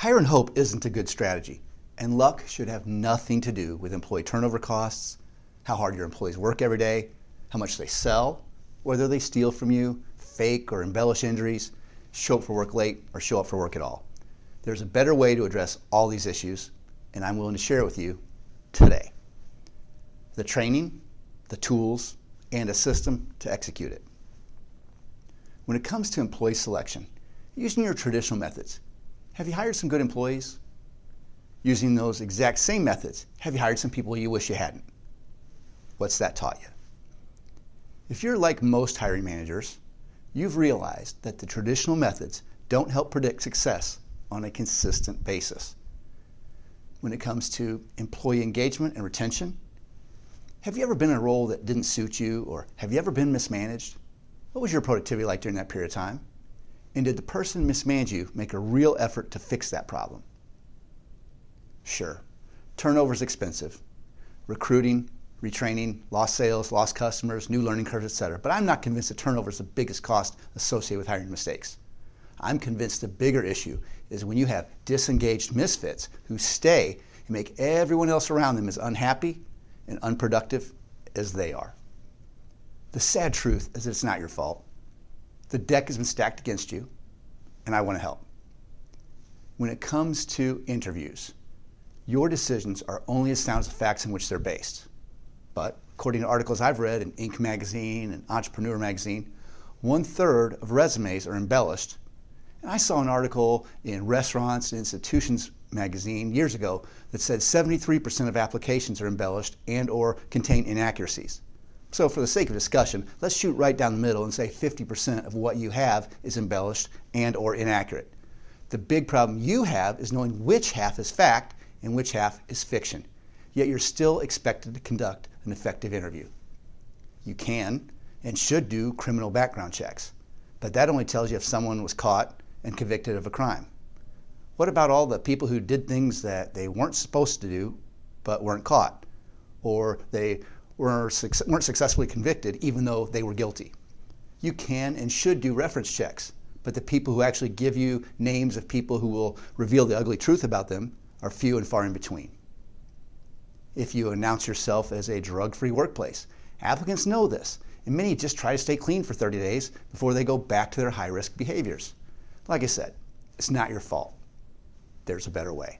Hire and hope isn't a good strategy, and luck should have nothing to do with employee turnover costs, how hard your employees work every day, how much they sell, whether they steal from you, fake or embellish injuries, show up for work late, or show up for work at all. There's a better way to address all these issues, and I'm willing to share it with you today. The training, the tools, and a system to execute it. When it comes to employee selection, using your traditional methods, have you hired some good employees? Using those exact same methods, have you hired some people you wish you hadn't? What's that taught you? If you're like most hiring managers, you've realized that the traditional methods don't help predict success on a consistent basis. When it comes to employee engagement and retention, have you ever been in a role that didn't suit you, or have you ever been mismanaged? What was your productivity like during that period of time? And did the person mismanage you make a real effort to fix that problem? Sure, turnover is expensive. Recruiting, retraining, lost sales, lost customers, new learning curves, etc. But I'm not convinced that turnover is the biggest cost associated with hiring mistakes. I'm convinced the bigger issue is when you have disengaged misfits who stay and make everyone else around them as unhappy and unproductive as they are. The sad truth is that it's not your fault. The deck has been stacked against you, and I want to help. When it comes to interviews, your decisions are only as sound as the facts in which they're based. But according to articles I've read in Inc. magazine and Entrepreneur magazine, 1/3 of resumes are embellished. And I saw an article in Restaurants and Institutions magazine years ago that said 73% of applications are embellished and or contain inaccuracies. So for the sake of discussion, let's shoot right down the middle and say 50% of what you have is embellished and or inaccurate. The big problem you have is knowing which half is fact and which half is fiction. Yet you're still expected to conduct an effective interview. You can and should do criminal background checks, but that only tells you if someone was caught and convicted of a crime. What about all the people who did things that they weren't supposed to do but weren't caught, or they weren't successfully convicted even though they were guilty? You can and should do reference checks, but the people who actually give you names of people who will reveal the ugly truth about them are few and far in between. If you announce yourself as a drug-free workplace, applicants know this, and many just try to stay clean for 30 days before they go back to their high-risk behaviors. Like I said, it's not your fault. There's a better way.